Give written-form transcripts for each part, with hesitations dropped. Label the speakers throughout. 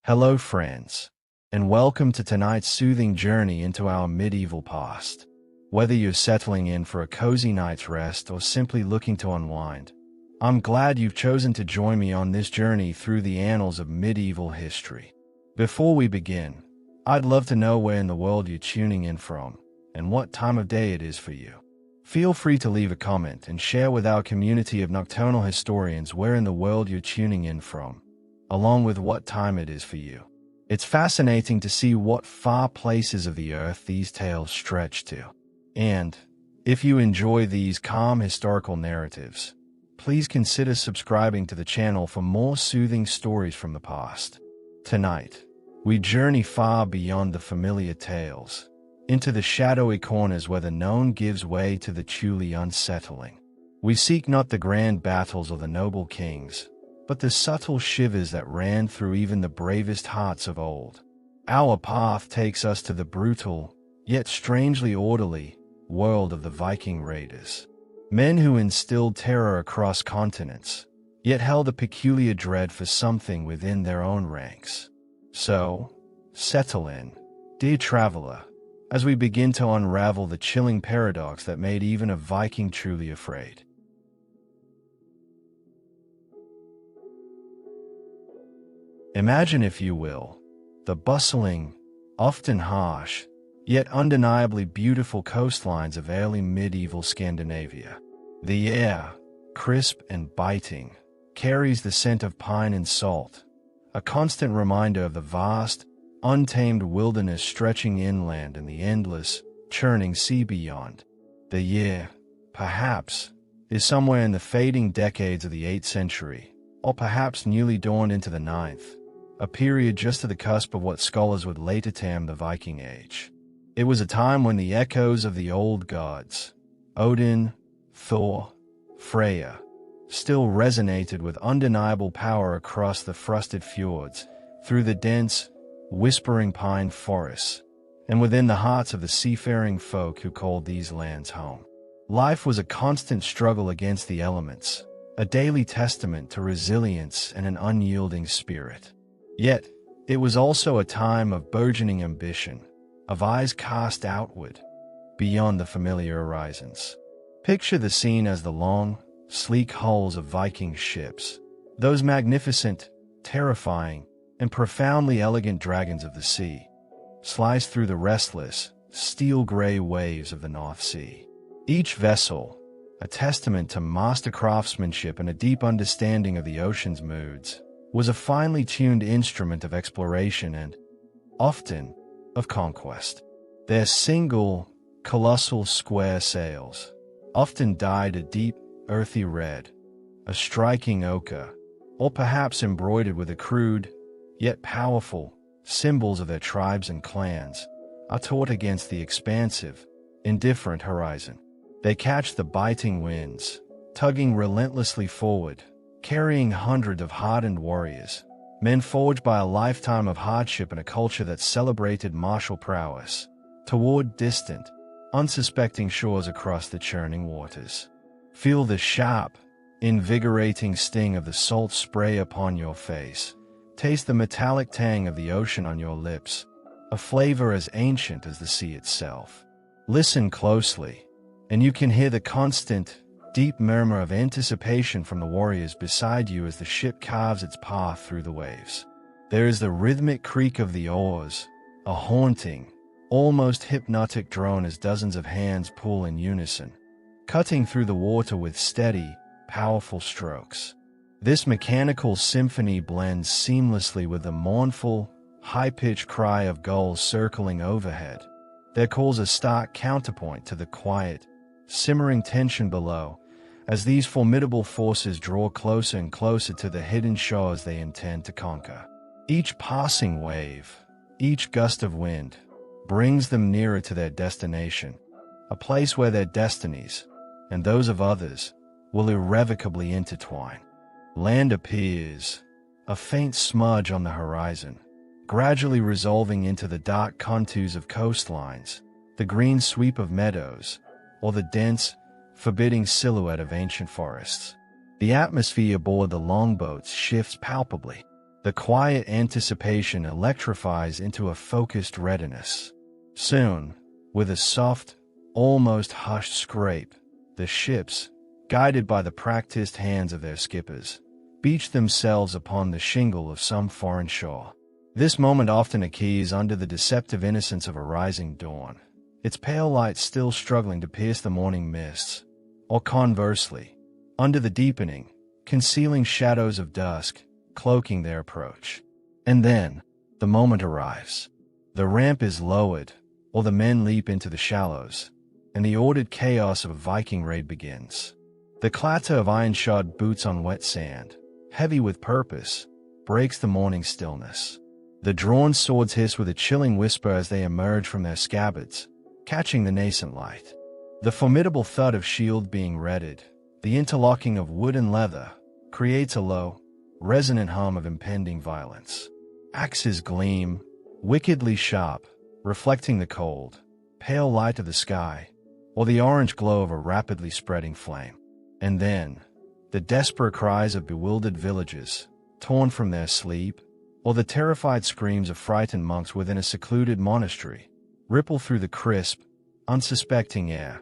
Speaker 1: Hello friends, and welcome to tonight's soothing journey into our medieval past. Whether you're settling in for a cozy night's rest or simply looking to unwind, I'm glad you've chosen to join me on this journey through the annals of medieval history. Before we begin, I'd love to know where in the world you're tuning in from and what time of day it is for you. Feel free to leave a comment and share with our community of nocturnal historians where in the world you're tuning in from, along with what time it is for you. It's fascinating to see what far places of the earth these tales stretch to. And if you enjoy these calm historical narratives, please consider subscribing to the channel for more soothing stories from the past. Tonight, we journey far beyond the familiar tales, into the shadowy corners where the known gives way to the truly unsettling. We seek not the grand battles or the noble kings, but the subtle shivers that ran through even the bravest hearts of old. Our path takes us to the brutal, yet strangely orderly, world of the Viking raiders. Men who instilled terror across continents, yet held a peculiar dread for something within their own ranks. So, settle in, dear traveler, as we begin to unravel the chilling paradox that made even a Viking truly afraid. Imagine, if you will, the bustling, often harsh, yet undeniably beautiful coastlines of early medieval Scandinavia. The air, crisp and biting, carries the scent of pine and salt, a constant reminder of the vast, untamed wilderness stretching inland and the endless, churning sea beyond. The year, perhaps, is somewhere in the fading decades of the 8th century, or perhaps newly dawned into the 9th. A period just to the cusp of what scholars would later term the Viking Age. It was a time when the echoes of the old gods, Odin, Thor, Freya, still resonated with undeniable power across the frosted fjords, through the dense, whispering pine forests, and within the hearts of the seafaring folk who called these lands home. Life was a constant struggle against the elements, a daily testament to resilience and an unyielding spirit. Yet, it was also a time of burgeoning ambition, of eyes cast outward, beyond the familiar horizons. Picture the scene as the long, sleek hulls of Viking ships, those magnificent, terrifying, and profoundly elegant dragons of the sea, slice through the restless, steel-gray waves of the North Sea. Each vessel, a testament to master craftsmanship and a deep understanding of the ocean's moods, was a finely tuned instrument of exploration and, often, of conquest. Their single, colossal square sails, often dyed a deep, earthy red, a striking ochre, or perhaps embroidered with the crude, yet powerful, symbols of their tribes and clans, are taut against the expansive, indifferent horizon. They catch the biting winds, tugging relentlessly forward, carrying hundreds of hardened warriors, men forged by a lifetime of hardship and a culture that celebrated martial prowess, toward distant, unsuspecting shores across the churning waters. Feel the sharp, invigorating sting of the salt spray upon your face. Taste the metallic tang of the ocean on your lips, a flavor as ancient as the sea itself. Listen closely, and you can hear the constant, deep murmur of anticipation from the warriors beside you as the ship carves its path through the waves. There is the rhythmic creak of the oars, a haunting, almost hypnotic drone as dozens of hands pull in unison, cutting through the water with steady, powerful strokes. This mechanical symphony blends seamlessly with the mournful, high-pitched cry of gulls circling overhead. Their calls a stark counterpoint to the quiet, simmering tension below, as these formidable forces draw closer and closer to the hidden shores they intend to conquer. Each passing wave, each gust of wind, brings them nearer to their destination, a place where their destinies, and those of others, will irrevocably intertwine. Land appears, a faint smudge on the horizon, gradually resolving into the dark contours of coastlines, the green sweep of meadows, or the dense, forbidding silhouette of ancient forests. The atmosphere aboard the longboats shifts palpably. The quiet anticipation electrifies into a focused readiness. Soon, with a soft, almost hushed scrape, the ships, guided by the practiced hands of their skippers, beach themselves upon the shingle of some foreign shore. This moment often occurs under the deceptive innocence of a rising dawn, its pale light still struggling to pierce the morning mists, or conversely, under the deepening, concealing shadows of dusk, cloaking their approach. And then, the moment arrives. The ramp is lowered, or the men leap into the shallows, and the ordered chaos of a Viking raid begins. The clatter of iron-shod boots on wet sand, heavy with purpose, breaks the morning stillness. The drawn swords hiss with a chilling whisper as they emerge from their scabbards, catching the nascent light. The formidable thud of shield being readied, the interlocking of wood and leather, creates a low, resonant hum of impending violence. Axes gleam, wickedly sharp, reflecting the cold, pale light of the sky, or the orange glow of a rapidly spreading flame. And then, the desperate cries of bewildered villagers, torn from their sleep, or the terrified screams of frightened monks within a secluded monastery, ripple through the crisp, unsuspecting air,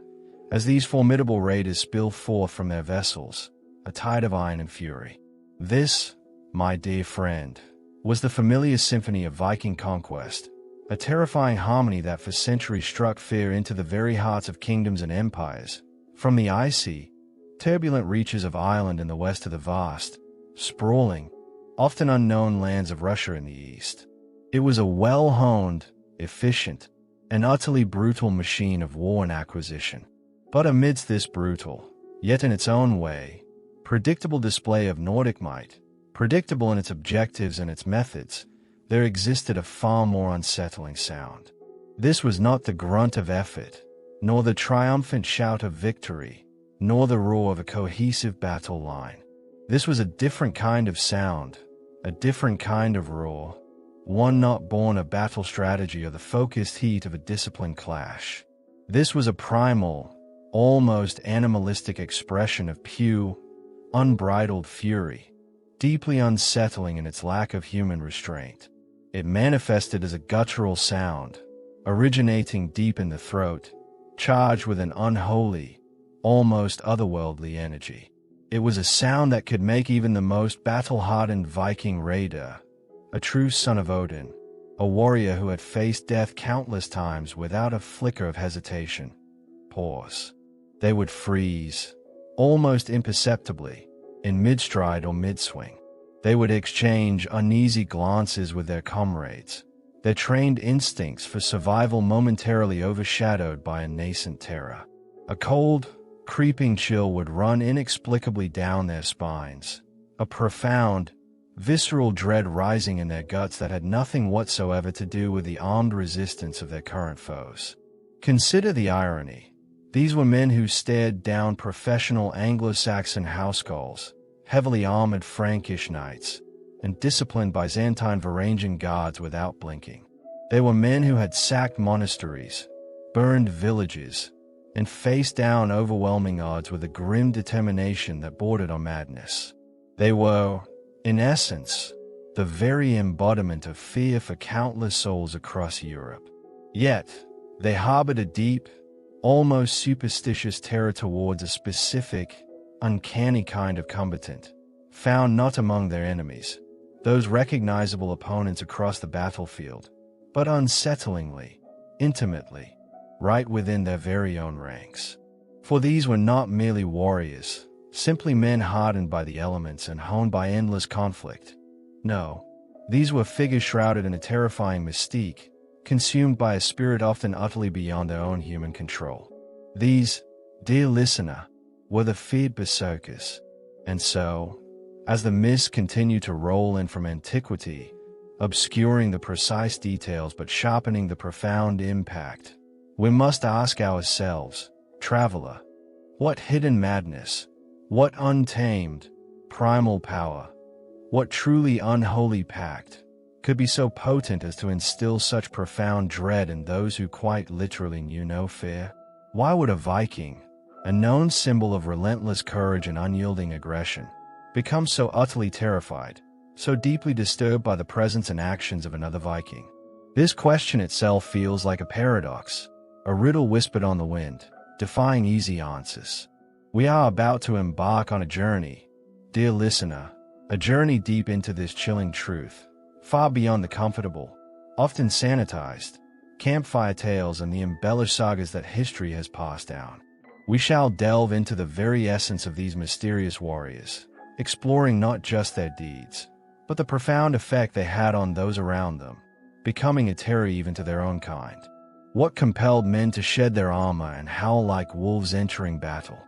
Speaker 1: as these formidable raiders spill forth from their vessels, a tide of iron and fury. This, my dear friend, was the familiar symphony of Viking conquest, a terrifying harmony that for centuries struck fear into the very hearts of kingdoms and empires, from the icy, turbulent reaches of Ireland in the west to the vast, sprawling, often unknown lands of Russia in the east. It was a well-honed, efficient, and utterly brutal machine of war and acquisition. But amidst this brutal, yet in its own way, predictable display of Nordic might, predictable in its objectives and its methods, there existed a far more unsettling sound. This was not the grunt of effort, nor the triumphant shout of victory, nor the roar of a cohesive battle line. This was a different kind of sound, a different kind of roar, one not born of battle strategy or the focused heat of a disciplined clash. This was a primal, almost animalistic expression of pure, unbridled fury, deeply unsettling in its lack of human restraint. It manifested as a guttural sound, originating deep in the throat, charged with an unholy, almost otherworldly energy. It was a sound that could make even the most battle-hardened Viking raider, a true son of Odin, a warrior who had faced death countless times without a flicker of hesitation, pause. They would freeze, almost imperceptibly, in mid-stride or mid-swing. They would exchange uneasy glances with their comrades, their trained instincts for survival momentarily overshadowed by a nascent terror. A cold, creeping chill would run inexplicably down their spines, a profound, visceral dread rising in their guts that had nothing whatsoever to do with the armed resistance of their current foes. Consider the irony. These were men who stared down professional Anglo-Saxon housecarls, heavily armored Frankish knights, and disciplined Byzantine Varangian guards without blinking. They were men who had sacked monasteries, burned villages, and faced down overwhelming odds with a grim determination that bordered on madness. They were, in essence, the very embodiment of fear for countless souls across Europe. Yet, they harbored a deep, almost superstitious terror towards a specific, uncanny kind of combatant, found not among their enemies, those recognizable opponents across the battlefield, but unsettlingly, intimately, right within their very own ranks. For these were not merely warriors, simply men hardened by the elements and honed by endless conflict. No, these were figures shrouded in a terrifying mystique, consumed by a spirit often utterly beyond their own human control. These, dear listener, were the feared berserkers. And so, as the mists continued to roll in from antiquity, obscuring the precise details but sharpening the profound impact, we must ask ourselves, traveler, what hidden madness, what untamed, primal power, what truly unholy pact could be so potent as to instill such profound dread in those who quite literally knew no fear? Why would a Viking, a known symbol of relentless courage and unyielding aggression, become so utterly terrified, so deeply disturbed by the presence and actions of another Viking? This question itself feels like a paradox, a riddle whispered on the wind, defying easy answers. We are about to embark on a journey, dear listener, a journey deep into this chilling truth, far beyond the comfortable, often sanitized, campfire tales and the embellished sagas that history has passed down. We shall delve into the very essence of these mysterious warriors, exploring not just their deeds, but the profound effect they had on those around them, becoming a terror even to their own kind. What compelled men to shed their armor and howl like wolves entering battle?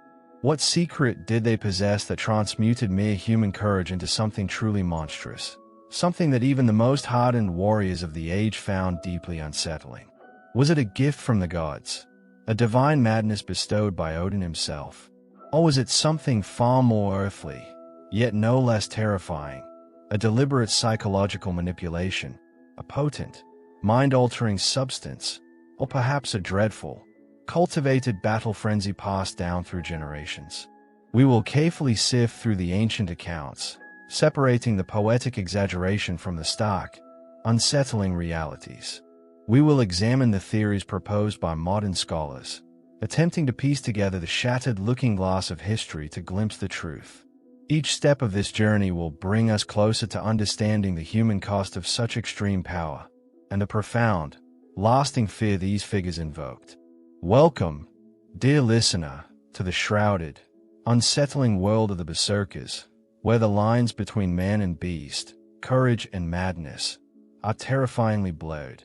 Speaker 1: What secret did they possess that transmuted mere human courage into something truly monstrous? Something that even the most hardened warriors of the age found deeply unsettling. Was it a gift from the gods? A divine madness bestowed by Odin himself? Or was it something far more earthly, yet no less terrifying? A deliberate psychological manipulation? A potent, mind-altering substance? Or perhaps a dreadful, cultivated battle frenzy passed down through generations? We will carefully sift through the ancient accounts, separating the poetic exaggeration from the stark, unsettling realities. We will examine the theories proposed by modern scholars, attempting to piece together the shattered looking glass of history to glimpse the truth. Each step of this journey will bring us closer to understanding the human cost of such extreme power, and the profound, lasting fear these figures invoked. Welcome, dear listener, to the shrouded, unsettling world of the berserkers, where the lines between man and beast, courage and madness, are terrifyingly blurred,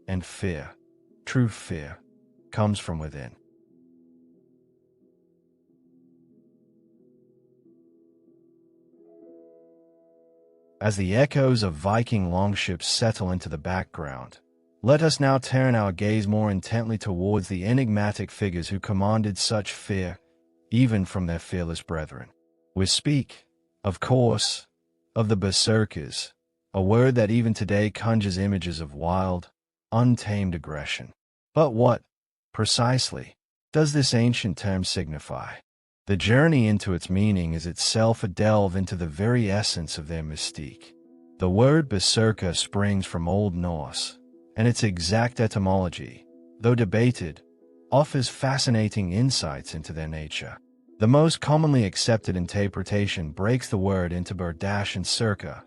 Speaker 1: and fear, true fear, comes from within. As the echoes of Viking longships settle into the background, let us now turn our gaze more intently towards the enigmatic figures who commanded such fear, even from their fearless brethren. We speak, of course, of the berserkers, a word that even today conjures images of wild, untamed aggression. But what, precisely, does this ancient term signify? The journey into its meaning is itself a delve into the very essence of their mystique. The word berserker springs from Old Norse, and its exact etymology, though debated, offers fascinating insights into their nature. The most commonly accepted interpretation breaks the word into ber- and circa.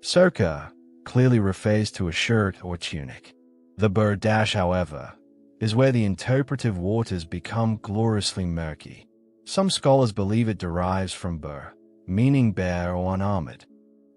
Speaker 1: Circa clearly refers to a shirt or tunic. The ber- however, is where the interpretive waters become gloriously murky. Some scholars believe it derives from ber, meaning bare or unarmored.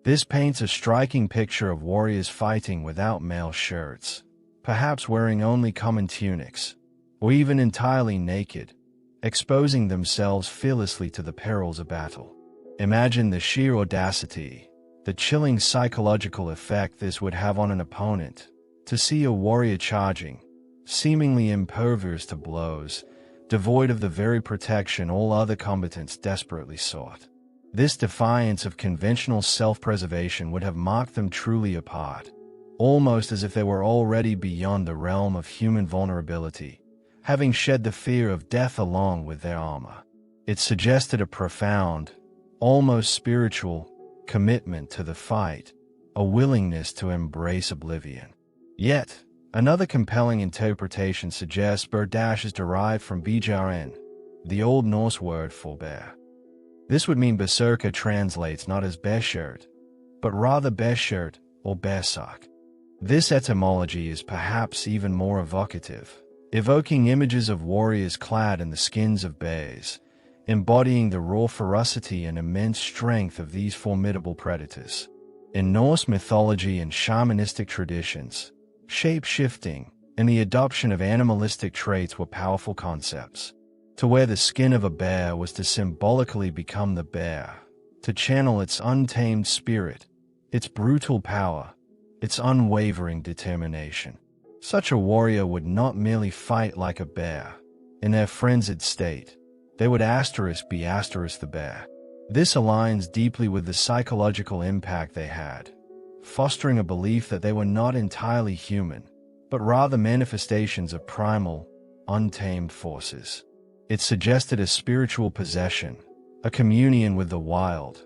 Speaker 1: This paints a striking picture of warriors fighting without male shirts, perhaps wearing only common tunics, or even entirely naked, exposing themselves fearlessly to the perils of battle. Imagine the sheer audacity, the chilling psychological effect this would have on an opponent, to see a warrior charging, seemingly impervious to blows, devoid of the very protection all other combatants desperately sought. This defiance of conventional self-preservation would have marked them truly apart, almost as if they were already beyond the realm of human vulnerability, having shed the fear of death along with their armor. It suggested a profound, almost spiritual, commitment to the fight, a willingness to embrace oblivion. Yet, another compelling interpretation suggests ber- is derived from bjrn, the Old Norse word for bear. This would mean berserker translates not as bear-shirt, but rather bear-shirt or bear-sock. This etymology is perhaps even more evocative, evoking images of warriors clad in the skins of bears, embodying the raw ferocity and immense strength of these formidable predators. In Norse mythology and shamanistic traditions, shape-shifting and the adoption of animalistic traits were powerful concepts. To wear the skin of a bear was to symbolically become the bear, to channel its untamed spirit, its brutal power, its unwavering determination. Such a warrior would not merely fight like a bear. In their frenzied state, they would be the bear. This aligns deeply with the psychological impact they had, fostering a belief that they were not entirely human, but rather manifestations of primal, untamed forces. It suggested a spiritual possession, a communion with the wild,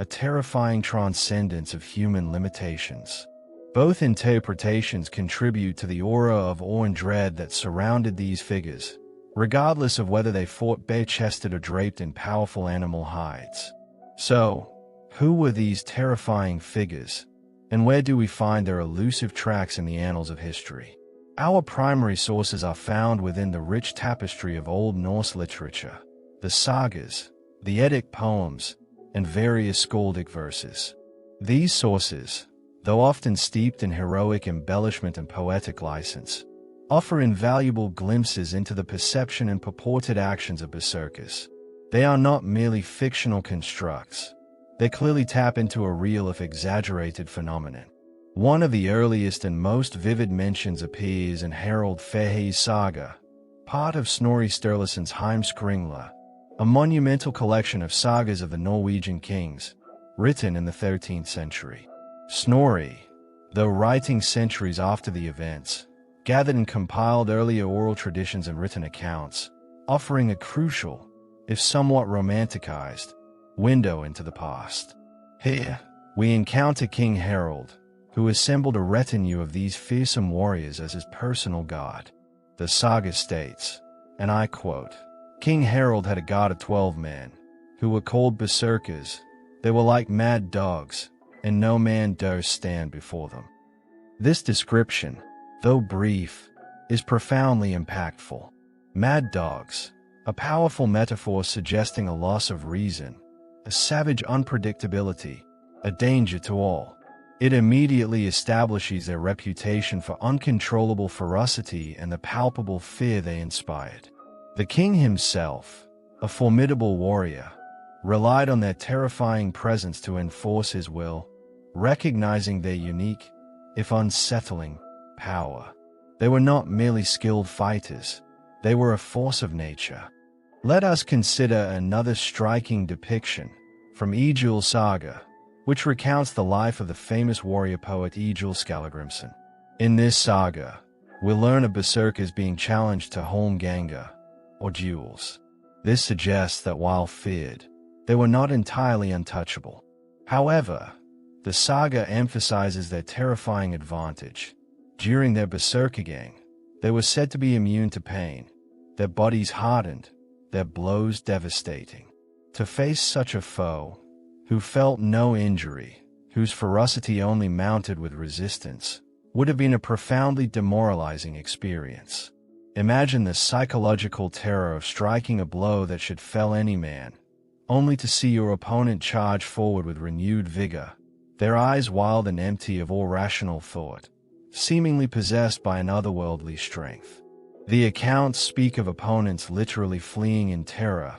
Speaker 1: a terrifying transcendence of human limitations. Both interpretations contribute to the aura of awe and dread that surrounded these figures, regardless of whether they fought bare-chested or draped in powerful animal hides. So, who were these terrifying figures, and where do we find their elusive tracks in the annals of history? Our primary sources are found within the rich tapestry of Old Norse literature, the sagas, the Eddic poems, and various skaldic verses. These sources, though often steeped in heroic embellishment and poetic license, offer invaluable glimpses into the perception and purported actions of berserkers. They are not merely fictional constructs. They clearly tap into a real if exaggerated phenomenon. One of the earliest and most vivid mentions appears in Harald Fairhe's saga, part of Snorri Sturluson's Heimskringla, a monumental collection of sagas of the Norwegian kings, written in the 13th century. Snorri, though writing centuries after the events, gathered and compiled earlier oral traditions and written accounts, offering a crucial, if somewhat romanticized, window into the past. Here, we encounter King Harald, who assembled a retinue of these fearsome warriors as his personal guard. The saga states, and I quote, "King Harald had a guard of 12 men, who were called berserkers. They were like mad dogs, and no man durst stand before them." This description, though brief, is profoundly impactful. Mad dogs, a powerful metaphor suggesting a loss of reason, a savage unpredictability, a danger to all. It immediately establishes their reputation for uncontrollable ferocity and the palpable fear they inspired. The king himself, a formidable warrior, relied on their terrifying presence to enforce his will, recognizing their unique, if unsettling, power. They were not merely skilled fighters, they were a force of nature. Let us consider another striking depiction from Egil's saga, which recounts the life of the famous warrior poet Egil Skallagrimsson. In this saga, we learn of berserkers being challenged to holmganga, or duels. This suggests that while feared, they were not entirely untouchable. However, the saga emphasizes their terrifying advantage. During their berserkergang, they were said to be immune to pain, their bodies hardened, their blows devastating. To face such a foe, who felt no injury, whose ferocity only mounted with resistance, would have been a profoundly demoralizing experience. Imagine the psychological terror of striking a blow that should fell any man, only to see your opponent charge forward with renewed vigor, their eyes wild and empty of all rational thought, seemingly possessed by an otherworldly strength. The accounts speak of opponents literally fleeing in terror,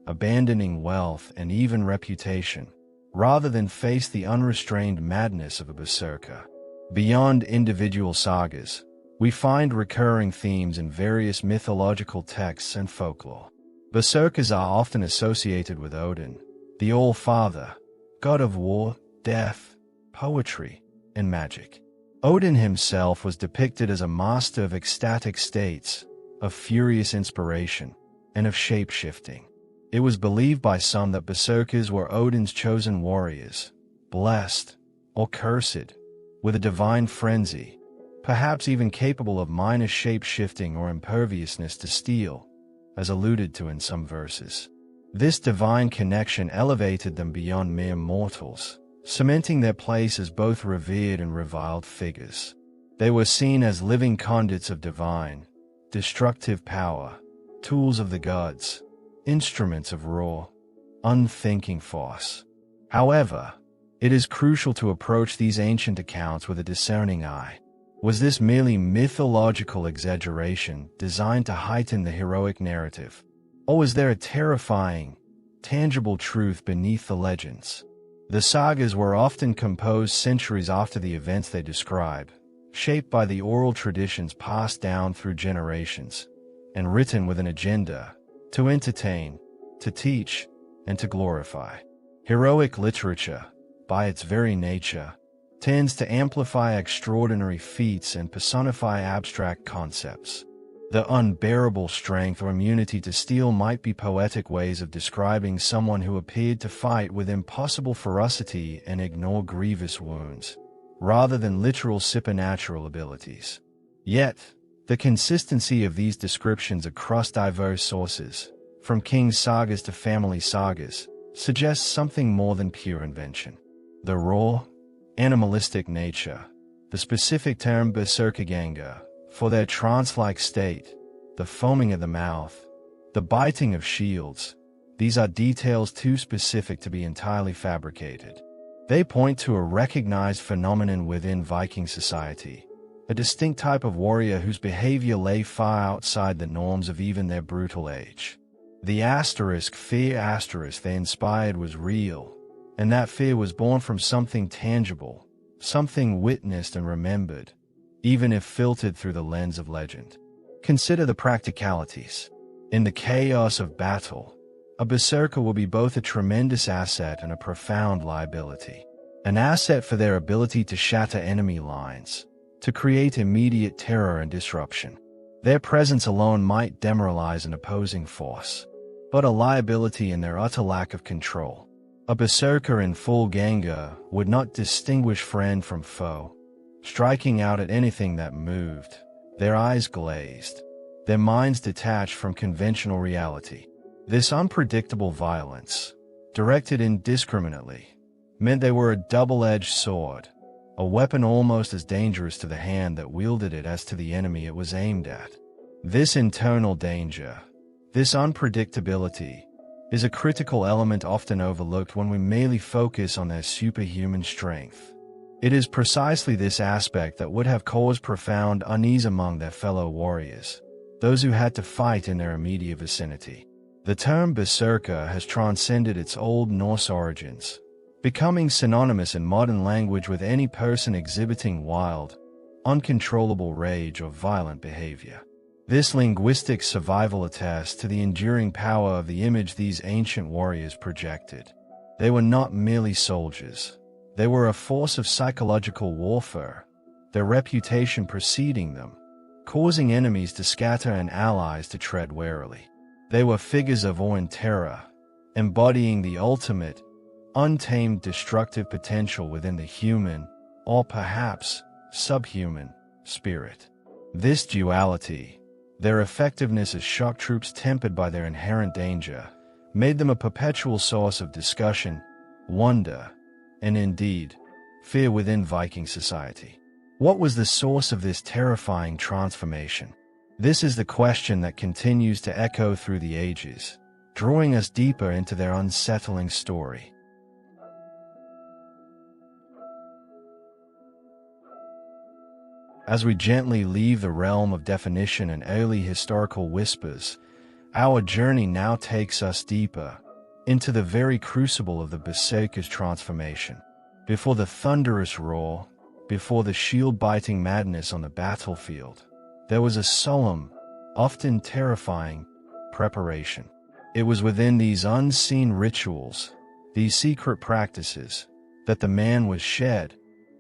Speaker 1: abandoning wealth and even reputation, rather than face the unrestrained madness of a berserker. Beyond individual sagas, we find recurring themes in various mythological texts and folklore. Berserkers are often associated with Odin, the All-Father, god of war, death, poetry, and magic. Odin himself was depicted as a master of ecstatic states, of furious inspiration, and of shape-shifting. It was believed by some that berserkers were Odin's chosen warriors, blessed, or cursed, with a divine frenzy, perhaps even capable of minor shape-shifting or imperviousness to steel, as alluded to in some verses. This divine connection elevated them beyond mere mortals, cementing their place as both revered and reviled figures. They were seen as living conduits of divine, destructive power, tools of the gods, instruments of raw, unthinking force. However, it is crucial to approach these ancient accounts with a discerning eye. Was this merely mythological exaggeration designed to heighten the heroic narrative? Or was there a terrifying, tangible truth beneath the legends? The sagas were often composed centuries after the events they describe, shaped by the oral traditions passed down through generations, and written with an agenda to entertain, to teach, and to glorify. Heroic literature, by its very nature, tends to amplify extraordinary feats and personify abstract concepts. The unbearable strength or immunity to steel might be poetic ways of describing someone who appeared to fight with impossible ferocity and ignore grievous wounds, rather than literal supernatural abilities. Yet, the consistency of these descriptions across diverse sources, from king sagas to family sagas, suggests something more than pure invention. The raw, animalistic nature, the specific term berserkerganga, for their trance-like state, the foaming of the mouth, the biting of shields, these are details too specific to be entirely fabricated. They point to a recognized phenomenon within Viking society, a distinct type of warrior whose behavior lay far outside the norms of even their brutal age. The fear they inspired was real, and that fear was born from something tangible, something witnessed and remembered, even if filtered through the lens of legend. Consider the practicalities. In the chaos of battle, a berserker will be both a tremendous asset and a profound liability. An asset for their ability to shatter enemy lines, to create immediate terror and disruption. Their presence alone might demoralize an opposing force, but a liability in their utter lack of control. A berserker in full ganga would not distinguish friend from foe, striking out at anything that moved, their eyes glazed, their minds detached from conventional reality. This unpredictable violence, directed indiscriminately, meant they were a double-edged sword, a weapon almost as dangerous to the hand that wielded it as to the enemy it was aimed at. This internal danger, this unpredictability, is a critical element often overlooked when we merely focus on their superhuman strength. It is precisely this aspect that would have caused profound unease among their fellow warriors, those who had to fight in their immediate vicinity. The term berserker has transcended its Old Norse origins, becoming synonymous in modern language with any person exhibiting wild, uncontrollable rage or violent behavior. This linguistic survival attests to the enduring power of the image these ancient warriors projected. They were not merely soldiers. They were a force of psychological warfare, their reputation preceding them, causing enemies to scatter and allies to tread warily. They were figures of awe and terror, embodying the ultimate, untamed destructive potential within the human, or perhaps subhuman, spirit. This duality, their effectiveness as shock troops tempered by their inherent danger, made them a perpetual source of discussion, wonder, and indeed, fear within Viking society. What was the source of this terrifying transformation? This is the question that continues to echo through the ages, drawing us deeper into their unsettling story. As we gently leave the realm of definition and early historical whispers, our journey now takes us deeper into the very crucible of the berserkers' transformation. Before the thunderous roar, before the shield-biting madness on the battlefield, there was a solemn, often terrifying, preparation. It was within these unseen rituals, these secret practices, that the man was shed,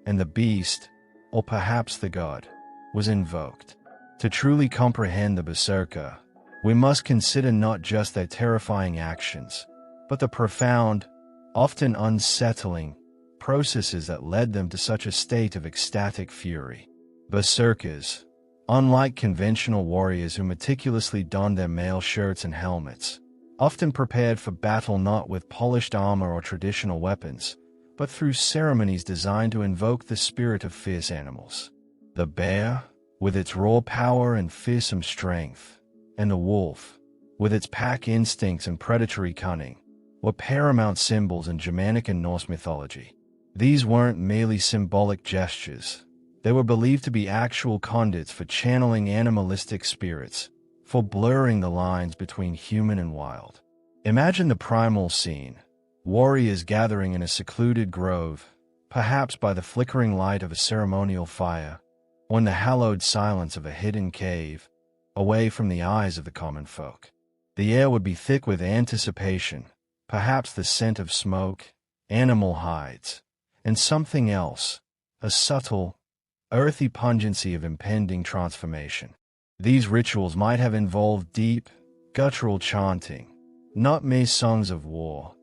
Speaker 1: and the beast, or perhaps the god, was invoked. To truly comprehend the berserker, we must consider not just their terrifying actions, but the profound, often unsettling, processes that led them to such a state of ecstatic fury. Berserkers, unlike conventional warriors who meticulously donned their mail shirts and helmets, often prepared for battle not with polished armor or traditional weapons, but through ceremonies designed to invoke the spirit of fierce animals. The bear, with its raw power and fearsome strength, and the wolf, with its pack instincts and predatory cunning, were paramount symbols in Germanic and Norse mythology. These weren't merely symbolic gestures. They were believed to be actual conduits for channeling animalistic spirits, for blurring the lines between human and wild. Imagine the primal scene. Warriors gathering in a secluded grove, perhaps by the flickering light of a ceremonial fire, or in the hallowed silence of a hidden cave, away from the eyes of the common folk. The air would be thick with anticipation, perhaps the scent of smoke, animal hides, and something else, a subtle, earthy pungency of impending transformation. These rituals might have involved deep, guttural chanting, not mere songs of war,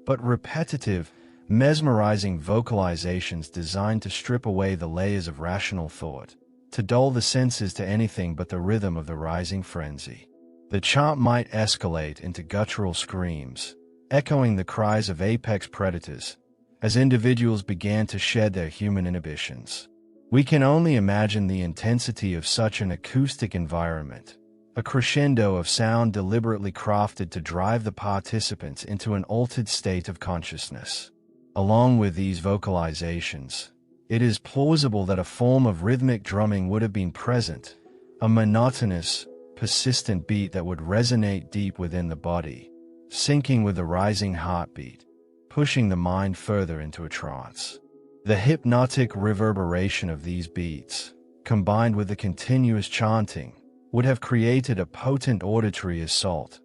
Speaker 1: but repetitive, mesmerizing vocalizations designed to strip away the layers of rational thought, to dull the senses to anything but the rhythm of the rising frenzy. The chant might escalate into guttural screams, echoing the cries of apex predators, as individuals began to shed their human inhibitions. We can only imagine the intensity of such an acoustic environment, a crescendo of sound deliberately crafted to drive the participants into an altered state of consciousness. Along with these vocalizations, it is plausible that a form of rhythmic drumming would have been present, a monotonous, persistent beat that would resonate deep within the body, syncing with the rising heartbeat, pushing the mind further into a trance. The hypnotic reverberation of these beats, combined with the continuous chanting, would have created a potent auditory assault,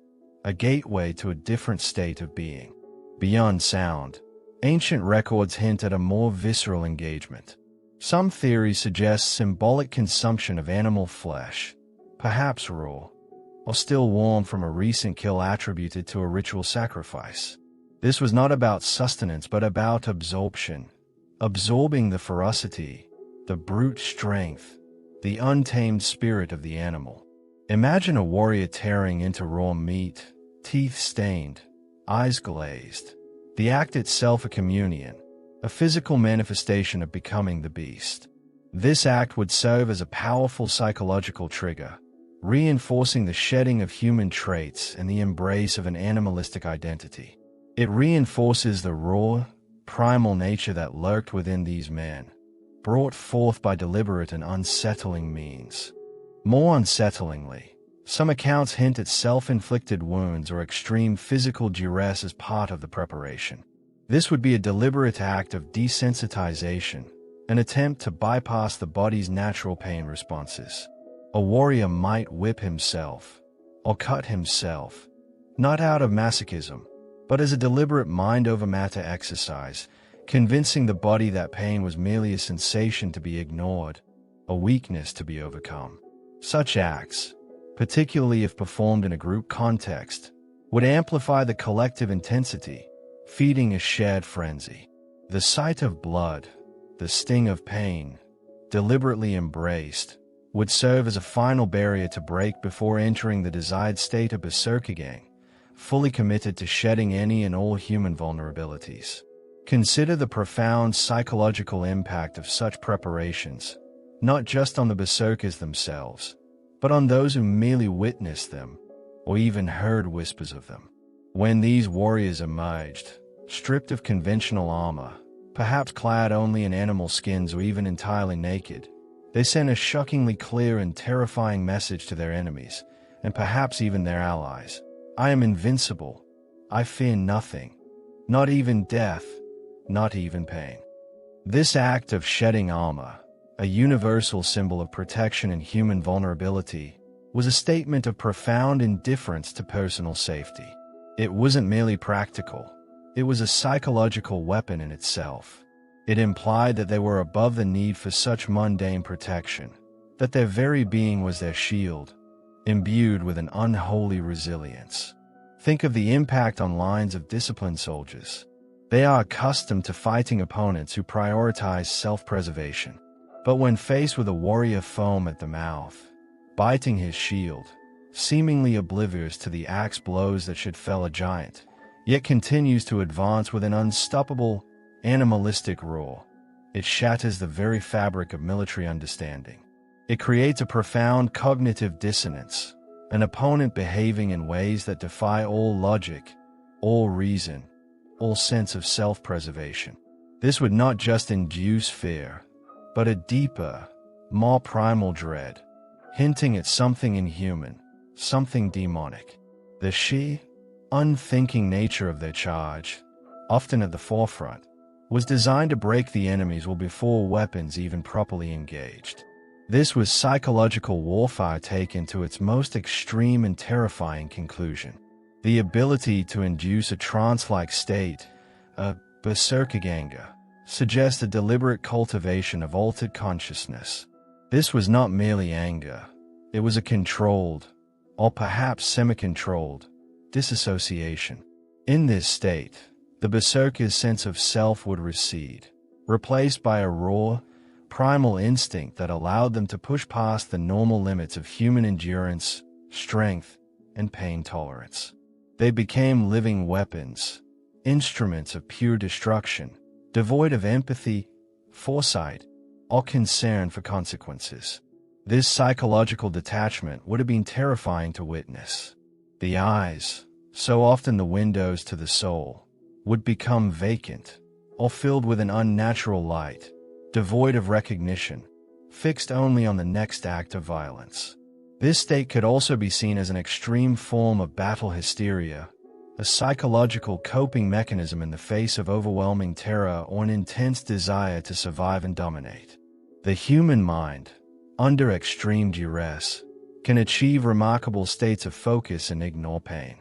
Speaker 1: a gateway to a different state of being. Beyond sound, ancient records hint at a more visceral engagement. Some theories suggest symbolic consumption of animal flesh, perhaps raw, or still warm from a recent kill attributed to a ritual sacrifice. This was not about sustenance but about absorption, absorbing the ferocity, the brute strength, the untamed spirit of the animal. Imagine a warrior tearing into raw meat, teeth stained, eyes glazed. The act itself a communion, a physical manifestation of becoming the beast. This act would serve as a powerful psychological trigger, reinforcing the shedding of human traits and the embrace of an animalistic identity. It reinforces the raw, primal nature that lurked within these men, brought forth by deliberate and unsettling means. More unsettlingly, some accounts hint at self-inflicted wounds or extreme physical duress as part of the preparation. This would be a deliberate act of desensitization, an attempt to bypass the body's natural pain responses. A warrior might whip himself, or cut himself, not out of masochism, but as a deliberate mind-over-matter exercise, convincing the body that pain was merely a sensation to be ignored, a weakness to be overcome. Such acts, particularly if performed in a group context, would amplify the collective intensity, feeding a shared frenzy. The sight of blood, the sting of pain, deliberately embraced, would serve as a final barrier to break before entering the desired state of berserkers, fully committed to shedding any and all human vulnerabilities. Consider the profound psychological impact of such preparations, not just on the berserkers themselves, but on those who merely witnessed them, or even heard whispers of them. When these warriors emerged, stripped of conventional armor, perhaps clad only in animal skins or even entirely naked, they sent a shockingly clear and terrifying message to their enemies, and perhaps even their allies. I am invincible. I fear nothing. Not even death. Not even pain. This act of shedding armor, a universal symbol of protection and human vulnerability, was a statement of profound indifference to personal safety. It wasn't merely practical. It was a psychological weapon in itself. It implied that they were above the need for such mundane protection, that their very being was their shield, imbued with an unholy resilience. Think of the impact on lines of disciplined soldiers. They are accustomed to fighting opponents who prioritize self-preservation. But when faced with a warrior foam at the mouth, biting his shield, seemingly oblivious to the axe blows that should fell a giant, yet continues to advance with an unstoppable, animalistic roar, it shatters the very fabric of military understanding. It creates a profound cognitive dissonance, an opponent behaving in ways that defy all logic, all reason, all sense of self-preservation. This would not just induce fear, but a deeper, more primal dread, hinting at something inhuman, something demonic. The sheer, unthinking nature of their charge, often at the forefront, was designed to break the enemies well before weapons even properly engaged. This was psychological warfare taken to its most extreme and terrifying conclusion. The ability to induce a trance-like state, a berserkers, suggests a deliberate cultivation of altered consciousness. This was not merely anger. It was a controlled, or perhaps semi-controlled, disassociation. In this state, the berserker's sense of self would recede, replaced by a raw, primal instinct that allowed them to push past the normal limits of human endurance, strength, and pain tolerance. They became living weapons, instruments of pure destruction, devoid of empathy, foresight, or concern for consequences. This psychological detachment would have been terrifying to witness. The eyes, so often the windows to the soul, would become vacant, or filled with an unnatural light, devoid of recognition, fixed only on the next act of violence. This state could also be seen as an extreme form of battle hysteria, a psychological coping mechanism in the face of overwhelming terror or an intense desire to survive and dominate. The human mind, under extreme duress, can achieve remarkable states of focus and ignore pain.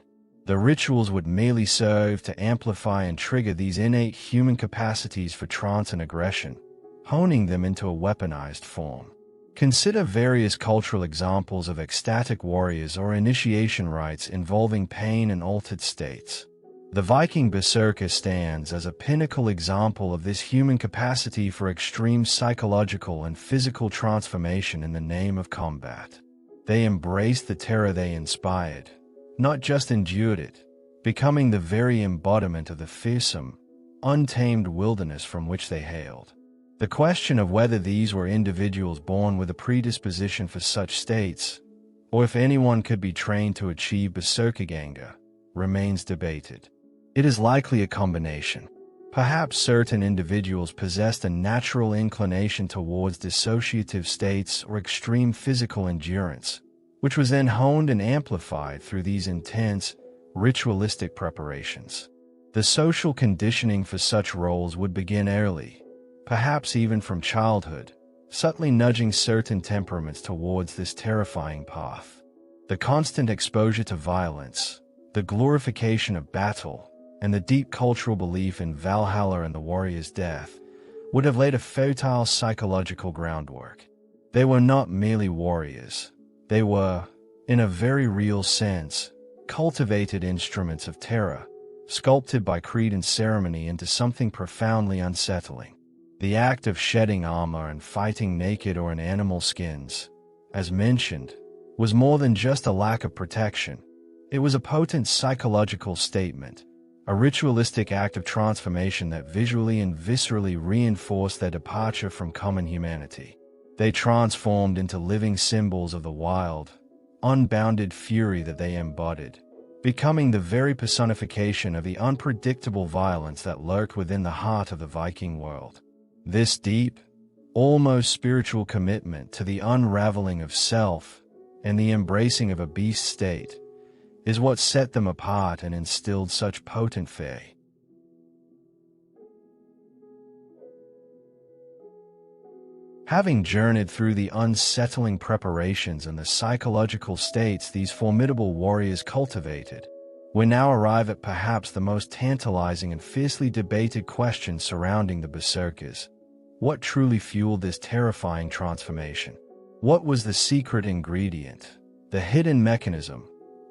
Speaker 1: The rituals would merely serve to amplify and trigger these innate human capacities for trance and aggression, honing them into a weaponized form. Consider various cultural examples of ecstatic warriors or initiation rites involving pain and altered states. The Viking berserker stands as a pinnacle example of this human capacity for extreme psychological and physical transformation in the name of combat. They embraced the terror they inspired, not just endured it, becoming the very embodiment of the fearsome, untamed wilderness from which they hailed. The question of whether these were individuals born with a predisposition for such states, or if anyone could be trained to achieve berserkerganga, remains debated. It is likely a combination. Perhaps certain individuals possessed a natural inclination towards dissociative states or extreme physical endurance, which was then honed and amplified through these intense, ritualistic preparations. The social conditioning for such roles would begin early, perhaps even from childhood, subtly nudging certain temperaments towards this terrifying path. The constant exposure to violence, the glorification of battle, and the deep cultural belief in Valhalla and the warrior's death would have laid a fertile psychological groundwork. They were not merely warriors. They were, in a very real sense, cultivated instruments of terror, sculpted by creed and ceremony into something profoundly unsettling. The act of shedding armor and fighting naked or in animal skins, as mentioned, was more than just a lack of protection. It was a potent psychological statement, a ritualistic act of transformation that visually and viscerally reinforced their departure from common humanity. They transformed into living symbols of the wild, unbounded fury that they embodied, becoming the very personification of the unpredictable violence that lurked within the heart of the Viking world. This deep, almost spiritual commitment to the unraveling of self and the embracing of a beast state is what set them apart and instilled such potent fear. Having journeyed through the unsettling preparations and the psychological states these formidable warriors cultivated, we now arrive at perhaps the most tantalizing and fiercely debated question surrounding the berserkers. What truly fueled this terrifying transformation? What was the secret ingredient, the hidden mechanism,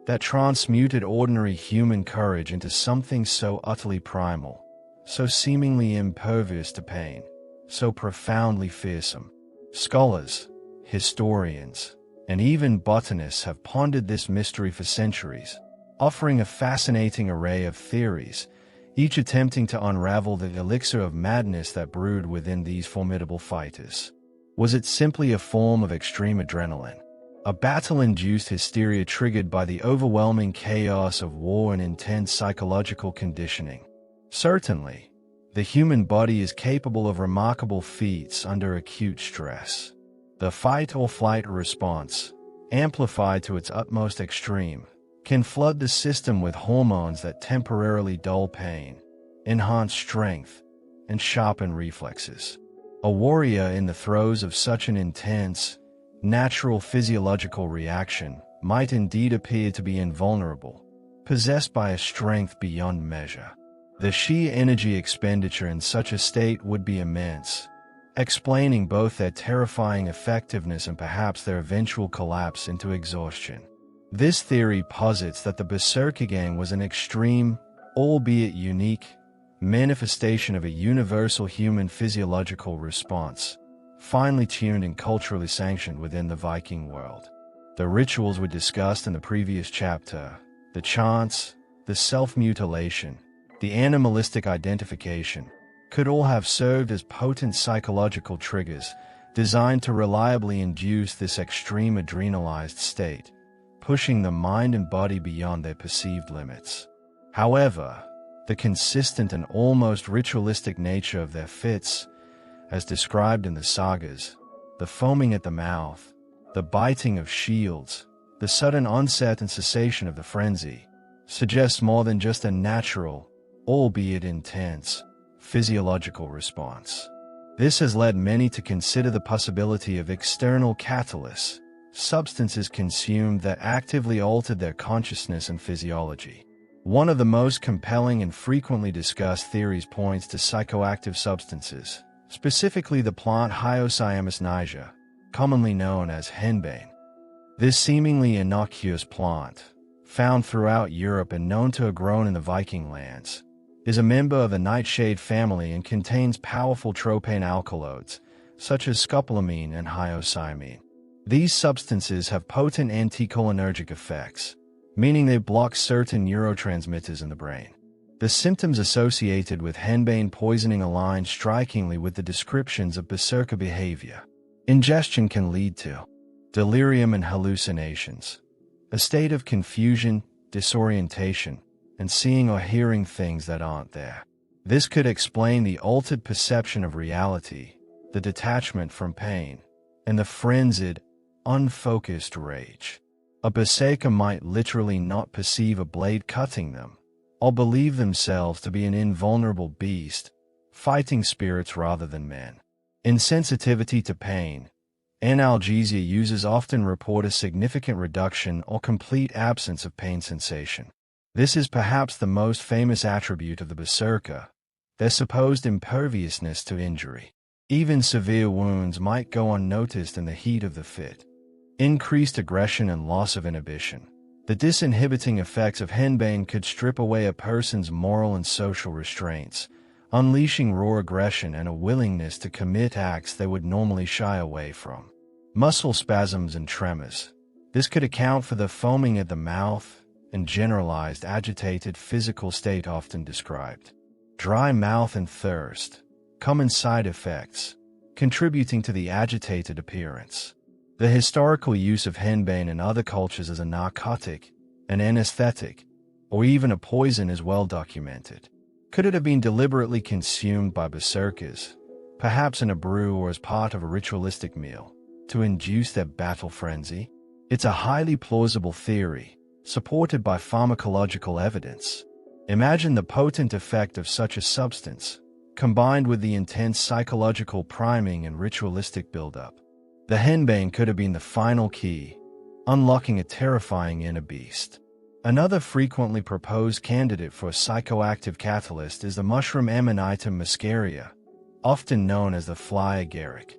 Speaker 1: that transmuted ordinary human courage into something so utterly primal, so seemingly impervious to pain, so profoundly fearsome? Scholars, historians, and even botanists have pondered this mystery for centuries, offering a fascinating array of theories, each attempting to unravel the elixir of madness that brewed within these formidable fighters. Was it simply a form of extreme adrenaline? A battle-induced hysteria triggered by the overwhelming chaos of war and intense psychological conditioning? Certainly, the human body is capable of remarkable feats under acute stress. The fight-or-flight response, amplified to its utmost extreme, can flood the system with hormones that temporarily dull pain, enhance strength, and sharpen reflexes. A warrior in the throes of such an intense, natural physiological reaction might indeed appear to be invulnerable, possessed by a strength beyond measure. The sheer energy expenditure in such a state would be immense, explaining both their terrifying effectiveness and perhaps their eventual collapse into exhaustion. This theory posits that the berserker gang was an extreme, albeit unique, manifestation of a universal human physiological response, finely tuned and culturally sanctioned within the Viking world. The rituals were discussed in the previous chapter: the chants, the self-mutilation, the animalistic identification, could all have served as potent psychological triggers designed to reliably induce this extreme adrenalized state, pushing the mind and body beyond their perceived limits. However, the consistent and almost ritualistic nature of their fits, as described in the sagas, the foaming at the mouth, the biting of shields, the sudden onset and cessation of the frenzy, suggests more than just a natural, albeit intense, physiological response. This has led many to consider the possibility of external catalysts, substances consumed that actively altered their consciousness and physiology. One of the most compelling and frequently discussed theories points to psychoactive substances, specifically the plant Hyoscyamus niger, commonly known as henbane. This seemingly innocuous plant, found throughout Europe and known to have grown in the Viking lands, is a member of the nightshade family and contains powerful tropane alkaloids, such as scopolamine and hyoscyamine. These substances have potent anticholinergic effects, meaning they block certain neurotransmitters in the brain. The symptoms associated with henbane poisoning align strikingly with the descriptions of berserker behavior. Ingestion can lead to delirium and hallucinations, a state of confusion, disorientation, and seeing or hearing things that aren't there. This could explain the altered perception of reality, the detachment from pain, and the frenzied, unfocused rage. A berserker might literally not perceive a blade cutting them, or believe themselves to be an invulnerable beast, fighting spirits rather than men. Insensitivity to pain. Analgesia users often report a significant reduction or complete absence of pain sensation. This is perhaps the most famous attribute of the berserker, their supposed imperviousness to injury. Even severe wounds might go unnoticed in the heat of the fit. Increased aggression and loss of inhibition. The disinhibiting effects of henbane could strip away a person's moral and social restraints, unleashing raw aggression and a willingness to commit acts they would normally shy away from. Muscle spasms and tremors. This could account for the foaming at the mouth and generalized agitated physical state often described. Dry mouth and thirst. Common side effects, contributing to the agitated appearance. The historical use of henbane in other cultures as a narcotic, an anesthetic, or even a poison is well documented. Could it have been deliberately consumed by berserkers, perhaps in a brew or as part of a ritualistic meal, to induce their battle frenzy? It's a highly plausible theory, supported by pharmacological evidence. Imagine the potent effect of such a substance, combined with the intense psychological priming and ritualistic buildup. The henbane could have been the final key, unlocking a terrifying inner beast. Another frequently proposed candidate for a psychoactive catalyst is the mushroom Ammonitum muscaria, often known as the fly agaric.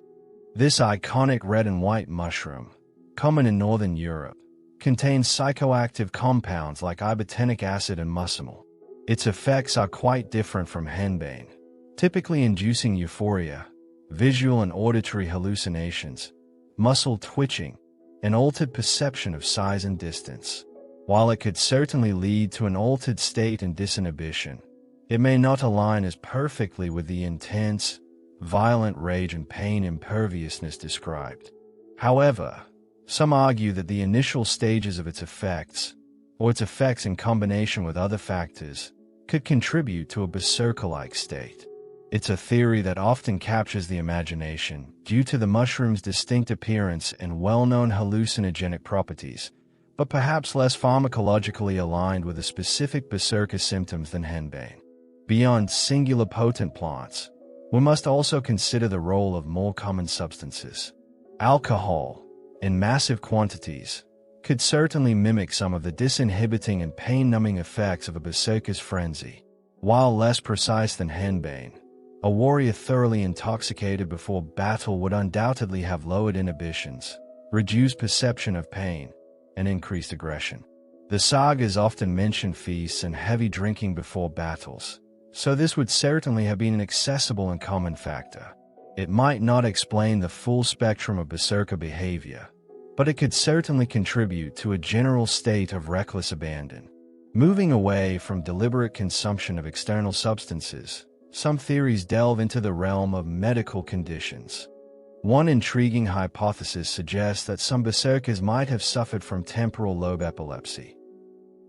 Speaker 1: This iconic red and white mushroom, common in northern Europe, contains psychoactive compounds like ibotenic acid and muscimol. Its effects are quite different from henbane, typically inducing euphoria, visual and auditory hallucinations, muscle twitching, and altered perception of size and distance. While it could certainly lead to an altered state and disinhibition, it may not align as perfectly with the intense, violent rage and pain imperviousness described. However, some argue that the initial stages of its effects, or its effects in combination with other factors, could contribute to a berserker-like state. It's a theory that often captures the imagination due to the mushroom's distinct appearance and well-known hallucinogenic properties, but perhaps less pharmacologically aligned with the specific berserker symptoms than henbane. Beyond singular potent plants, we must also consider the role of more common substances. Alcohol, in massive quantities, could certainly mimic some of the disinhibiting and pain-numbing effects of a berserker's frenzy. While less precise than henbane, A warrior thoroughly intoxicated before battle would undoubtedly have lowered inhibitions, reduced perception of pain, and increased aggression. The sagas often mention feasts and heavy drinking before battles, so this would certainly have been an accessible and common factor. It might not explain the full spectrum of berserker behavior, but it could certainly contribute to a general state of reckless abandon. Moving away from deliberate consumption of external substances, some theories delve into the realm of medical conditions. One intriguing hypothesis suggests that some berserkers might have suffered from temporal lobe epilepsy.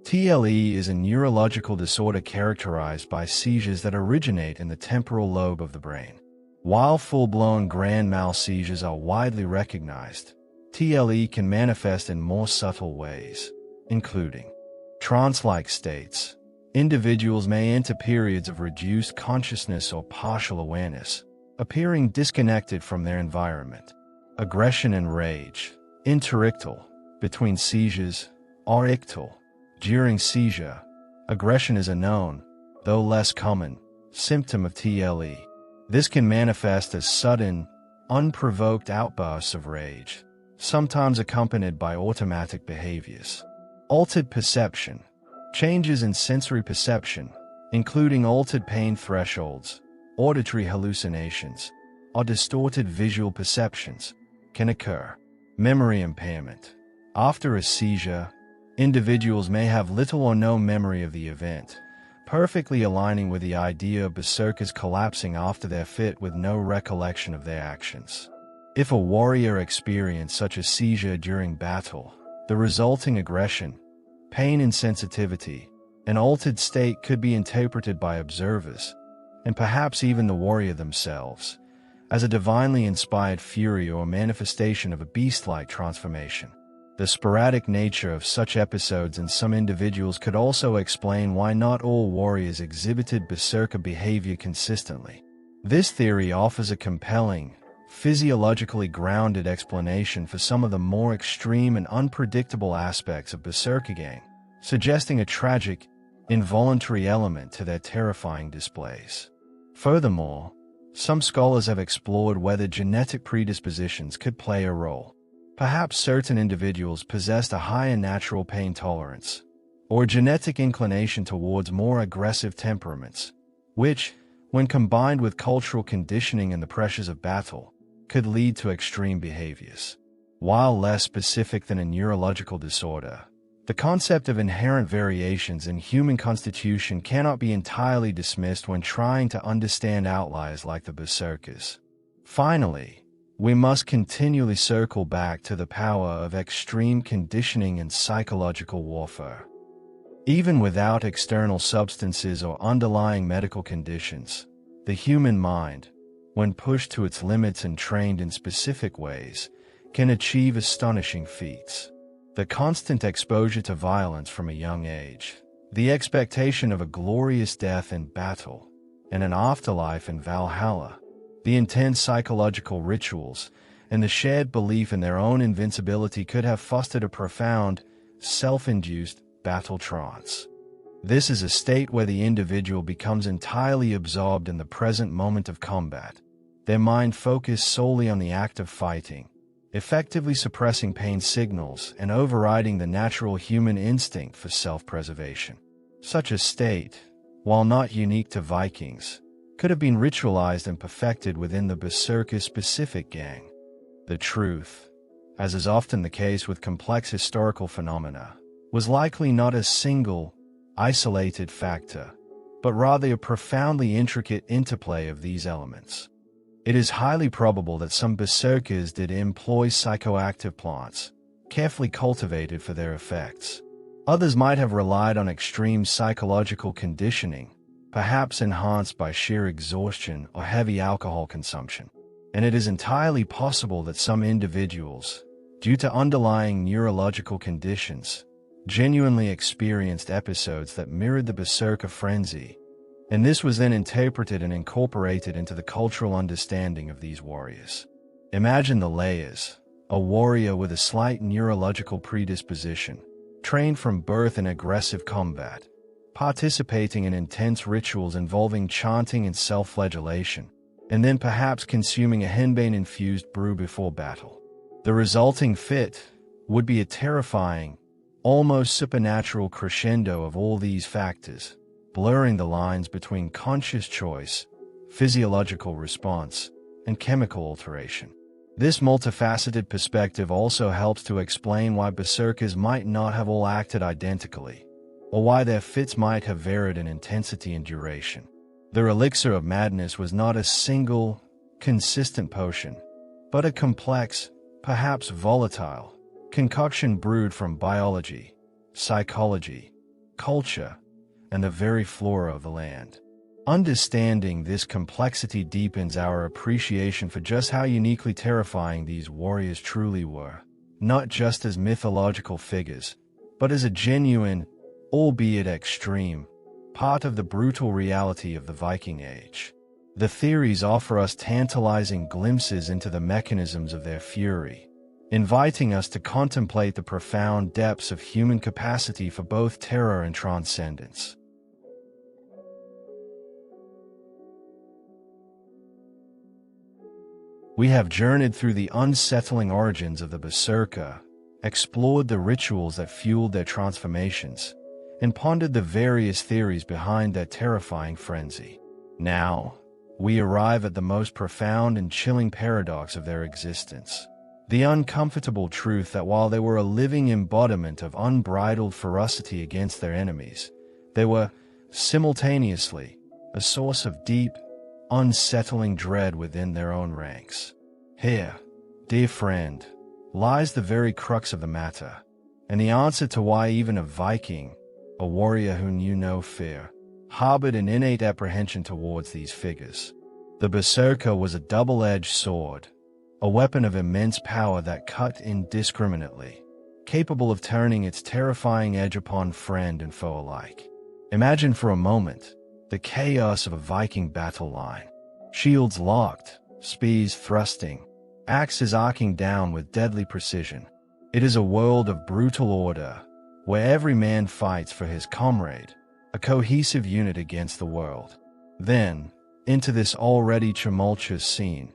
Speaker 1: TLE is a neurological disorder characterized by seizures that originate in the temporal lobe of the brain. While full-blown grand mal seizures are widely recognized, TLE can manifest in more subtle ways, including trance-like states. Individuals may enter periods of reduced consciousness or partial awareness, appearing disconnected from their environment. Aggression and rage, interictal, between seizures, or ictal, during seizure. Aggression is a known, though less common, symptom of TLE. This can manifest as sudden, unprovoked outbursts of rage, sometimes accompanied by automatic behaviors. Altered perception, changes in sensory perception, including altered pain thresholds, auditory hallucinations, or distorted visual perceptions, can occur. Memory impairment. After a seizure, individuals may have little or no memory of the event, perfectly aligning with the idea of berserkers collapsing after their fit with no recollection of their actions. If a warrior experienced such a seizure during battle, the resulting aggression, pain insensitivity, and altered state could be interpreted by observers, and perhaps even the warrior themselves, as a divinely inspired fury or manifestation of a beast-like transformation. The sporadic nature of such episodes in some individuals could also explain why not all warriors exhibited berserker behavior consistently. This theory offers a compelling, physiologically grounded explanation for some of the more extreme and unpredictable aspects of berserkergang, suggesting a tragic, involuntary element to their terrifying displays. Furthermore, some scholars have explored whether genetic predispositions could play a role. Perhaps certain individuals possessed a higher natural pain tolerance, or genetic inclination towards more aggressive temperaments, which, when combined with cultural conditioning and the pressures of battle, could lead to extreme behaviors. While less specific than a neurological disorder, the concept of inherent variations in human constitution cannot be entirely dismissed when trying to understand outliers like the berserkers. Finally, we must continually circle back to the power of extreme conditioning and psychological warfare. Even without external substances or underlying medical conditions, the human mind, when pushed to its limits and trained in specific ways, can achieve astonishing feats. The constant exposure to violence from a young age, the expectation of a glorious death in battle, and an afterlife in Valhalla, the intense psychological rituals, and the shared belief in their own invincibility could have fostered a profound, self-induced battle trance. This is a state where the individual becomes entirely absorbed in the present moment of combat, their mind focused solely on the act of fighting, effectively suppressing pain signals and overriding the natural human instinct for self-preservation. Such a state, while not unique to Vikings, could have been ritualized and perfected within the berserker-specific gang. The truth, as is often the case with complex historical phenomena, was likely not a single, isolated factor, but rather a profoundly intricate interplay of these elements. It is highly probable that some berserkers did employ psychoactive plants, carefully cultivated for their effects. Others might have relied on extreme psychological conditioning, perhaps enhanced by sheer exhaustion or heavy alcohol consumption. And it is entirely possible that some individuals, due to underlying neurological conditions, genuinely experienced episodes that mirrored the berserker frenzy, and this was then interpreted and incorporated into the cultural understanding of these warriors. Imagine the layers: a warrior with a slight neurological predisposition, trained from birth in aggressive combat, participating in intense rituals involving chanting and self-flagellation, and then perhaps consuming a henbane-infused brew before battle. The resulting fit would be a terrifying, almost supernatural crescendo of all these factors, blurring the lines between conscious choice, physiological response, and chemical alteration. This multifaceted perspective also helps to explain why berserkers might not have all acted identically, or why their fits might have varied in intensity and duration. Their elixir of madness was not a single, consistent potion, but a complex, perhaps volatile, concoction brewed from biology, psychology, culture, and the very flora of the land. Understanding this complexity deepens our appreciation for just how uniquely terrifying these warriors truly were, not just as mythological figures, but as a genuine, albeit extreme, part of the brutal reality of the Viking Age. The theories offer us tantalizing glimpses into the mechanisms of their fury, inviting us to contemplate the profound depths of human capacity for both terror and transcendence. We have journeyed through the unsettling origins of the berserker, explored the rituals that fueled their transformations, and pondered the various theories behind their terrifying frenzy. Now, we arrive at the most profound and chilling paradox of their existence. The uncomfortable truth that while they were a living embodiment of unbridled ferocity against their enemies, they were, simultaneously, a source of deep, unsettling dread within their own ranks. Here, dear friend, lies the very crux of the matter, and the answer to why even a Viking, a warrior who knew no fear, harbored an innate apprehension towards these figures. The berserker was a double-edged sword, a weapon of immense power that cut indiscriminately, capable of turning its terrifying edge upon friend and foe alike. Imagine for a moment the chaos of a Viking battle line. Shields locked, spears thrusting, axes arcing down with deadly precision. It is a world of brutal order, where every man fights for his comrade, a cohesive unit against the world. Then, into this already tumultuous scene,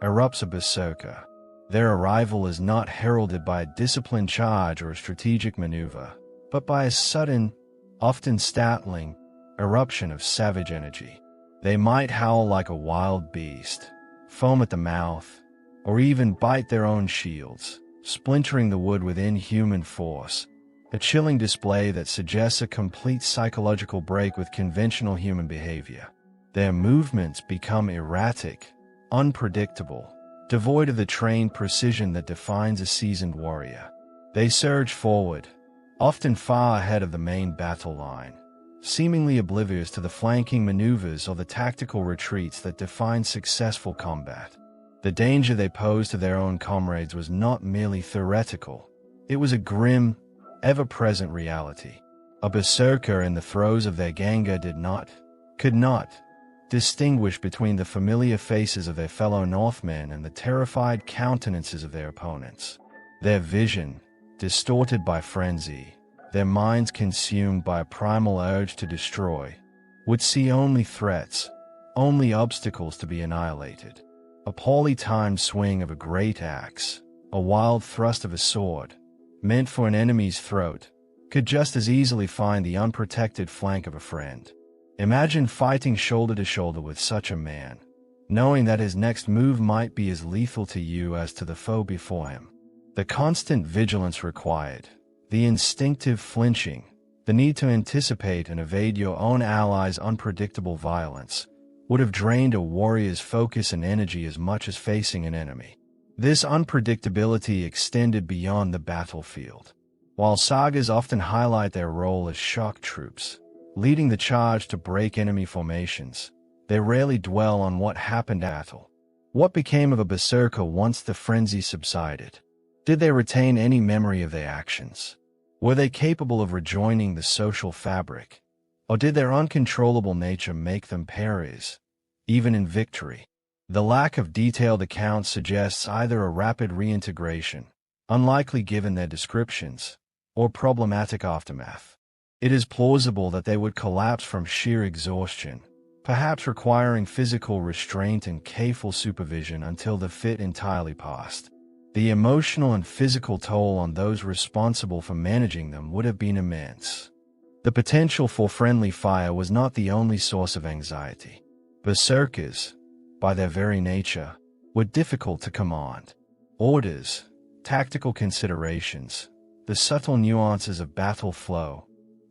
Speaker 1: erupts a berserker. Their arrival is not heralded by a disciplined charge or a strategic maneuver, but by a sudden, often startling, eruption of savage energy. They might howl like a wild beast, foam at the mouth, or even bite their own shields, splintering the wood with inhuman force, a chilling display that suggests a complete psychological break with conventional human behavior. Their movements become erratic, unpredictable, devoid of the trained precision that defines a seasoned warrior. They surge forward, often far ahead of the main battle line, seemingly oblivious to the flanking maneuvers or the tactical retreats that define successful combat. The danger they posed to their own comrades was not merely theoretical. It was a grim, ever-present reality. A berserker in the throes of their ganga could not, distinguish between the familiar faces of their fellow Northmen and the terrified countenances of their opponents. Their vision, distorted by frenzy, their minds consumed by a primal urge to destroy, would see only threats, only obstacles to be annihilated. A poorly timed swing of a great axe, a wild thrust of a sword, meant for an enemy's throat, could just as easily find the unprotected flank of a friend. Imagine fighting shoulder to shoulder with such a man, knowing that his next move might be as lethal to you as to the foe before him. The constant vigilance required, the instinctive flinching, the need to anticipate and evade your own allies' unpredictable violence, would have drained a warrior's focus and energy as much as facing an enemy. This unpredictability extended beyond the battlefield. While sagas often highlight their role as shock troops, leading the charge to break enemy formations, they rarely dwell on what happened at battle. What became of a berserker once the frenzy subsided? Did they retain any memory of their actions? Were they capable of rejoining the social fabric? Or did their uncontrollable nature make them pariahs, even in victory? The lack of detailed accounts suggests either a rapid reintegration, unlikely given their descriptions, or problematic aftermath. It is plausible that they would collapse from sheer exhaustion, perhaps requiring physical restraint and careful supervision until the fit entirely passed. The emotional and physical toll on those responsible for managing them would have been immense. The potential for friendly fire was not the only source of anxiety. Berserkers, by their very nature, were difficult to command. Orders, tactical considerations, the subtle nuances of battle flow,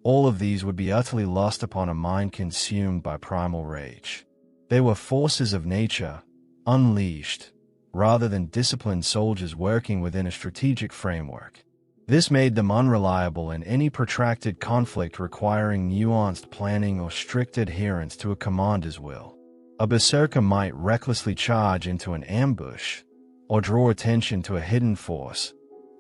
Speaker 1: all of these would be utterly lost upon a mind consumed by primal rage. They were forces of nature, unleashed, rather than disciplined soldiers working within a strategic framework. This made them unreliable in any protracted conflict requiring nuanced planning or strict adherence to a commander's will. A berserker might recklessly charge into an ambush, or draw attention to a hidden force,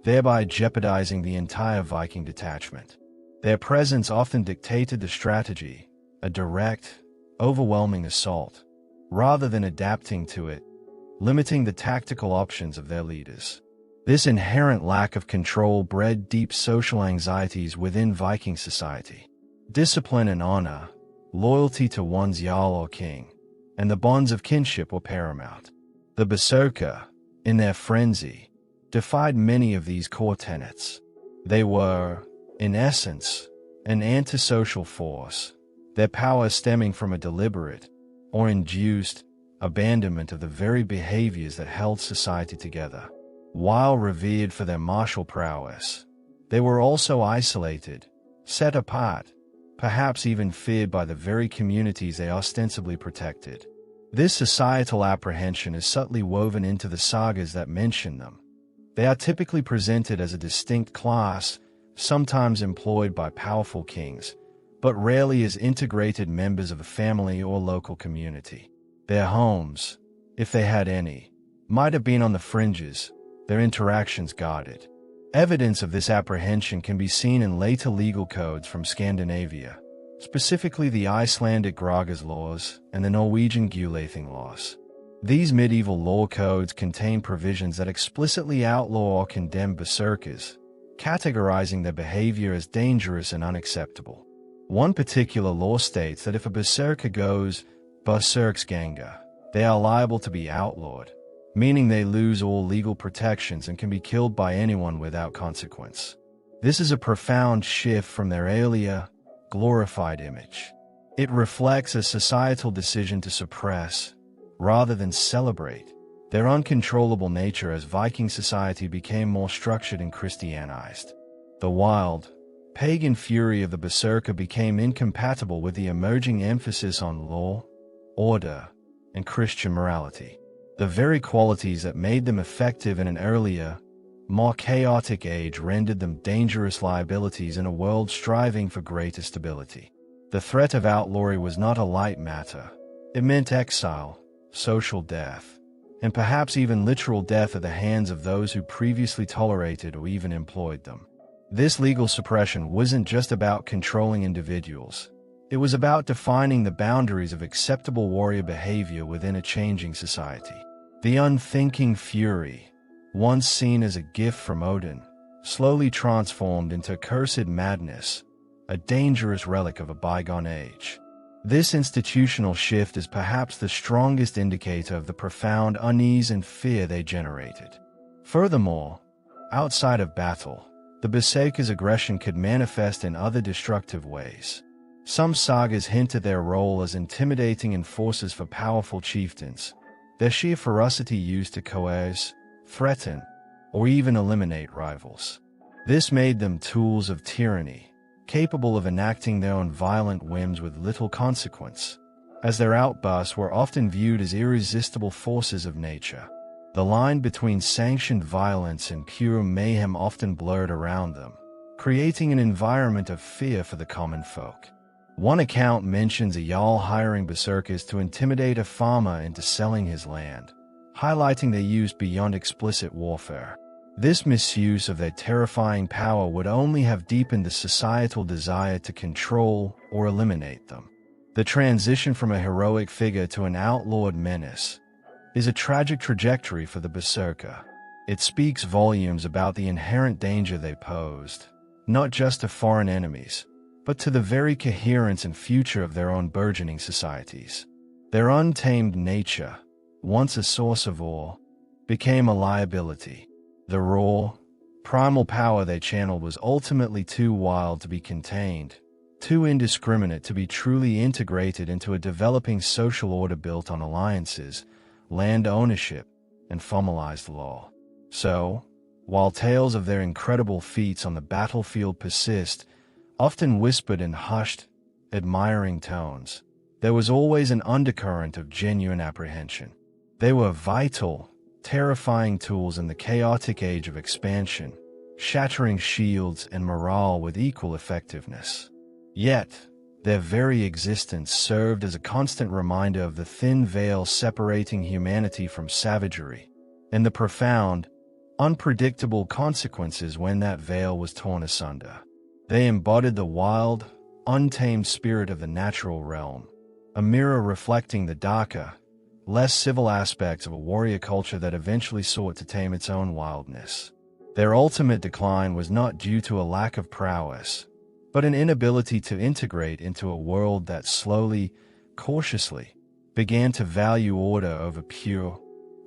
Speaker 1: thereby jeopardizing the entire Viking detachment. Their presence often dictated the strategy, a direct, overwhelming assault, rather than adapting to it, limiting the tactical options of their leaders. This inherent lack of control bred deep social anxieties within Viking society. Discipline and honor, loyalty to one's jarl or king, and the bonds of kinship were paramount. The berserker, in their frenzy, defied many of these core tenets. They were, in essence, an antisocial force, their power stemming from a deliberate, or induced, abandonment of the very behaviors that held society together. While revered for their martial prowess, they were also isolated, set apart, perhaps even feared by the very communities they ostensibly protected. This societal apprehension is subtly woven into the sagas that mention them. They are typically presented as a distinct class, sometimes employed by powerful kings, but rarely as integrated members of a family or local community. Their homes, if they had any, might have been on the fringes, their interactions guarded. Evidence of this apprehension can be seen in later legal codes from Scandinavia, specifically the Icelandic Grágás laws and the Norwegian Gulathing laws. These medieval law codes contain provisions that explicitly outlaw or condemn berserkers, categorizing their behavior as dangerous and unacceptable. One particular law states that if a berserker goes berserksganga, they are liable to be outlawed, meaning they lose all legal protections and can be killed by anyone without consequence. This is a profound shift from their earlier, glorified image. It reflects a societal decision to suppress, rather than celebrate, their uncontrollable nature as Viking society became more structured and Christianized. The wild, pagan fury of the berserker became incompatible with the emerging emphasis on law, order, and Christian morality. The very qualities that made them effective in an earlier, more chaotic age rendered them dangerous liabilities in a world striving for greater stability. The threat of outlawry was not a light matter. It meant exile, social death, and perhaps even literal death at the hands of those who previously tolerated or even employed them. This legal suppression wasn't just about controlling individuals. It was about defining the boundaries of acceptable warrior behavior within a changing society. The unthinking fury, once seen as a gift from Odin, slowly transformed into cursed madness, a dangerous relic of a bygone age. This institutional shift is perhaps the strongest indicator of the profound unease and fear they generated. Furthermore, outside of battle, the berserkers' aggression could manifest in other destructive ways. Some sagas hint at their role as intimidating enforcers for powerful chieftains, their sheer ferocity used to coerce, threaten, or even eliminate rivals. This made them tools of tyranny, capable of enacting their own violent whims with little consequence, as their outbursts were often viewed as irresistible forces of nature. The line between sanctioned violence and pure mayhem often blurred around them, creating an environment of fear for the common folk. One account mentions a jarl hiring berserkers to intimidate a farmer into selling his land, highlighting their use beyond explicit warfare. This misuse of their terrifying power would only have deepened the societal desire to control or eliminate them. The transition from a heroic figure to an outlawed menace is a tragic trajectory for the berserker. It speaks volumes about the inherent danger they posed, not just to foreign enemies, but to the very coherence and future of their own burgeoning societies. Their untamed nature, once a source of awe, became a liability. The raw, primal power they channeled was ultimately too wild to be contained, too indiscriminate to be truly integrated into a developing social order built on alliances, land ownership, and formalized law. So, while tales of their incredible feats on the battlefield persist, often whispered in hushed, admiring tones, there was always an undercurrent of genuine apprehension. They were vital, terrifying tools in the chaotic age of expansion, shattering shields and morale with equal effectiveness. Yet, their very existence served as a constant reminder of the thin veil separating humanity from savagery, and the profound, unpredictable consequences when that veil was torn asunder. They embodied the wild, untamed spirit of the natural realm, a mirror reflecting the darker, less civil aspects of a warrior culture that eventually sought to tame its own wildness. Their ultimate decline was not due to a lack of prowess, but an inability to integrate into a world that slowly, cautiously, began to value order over pure,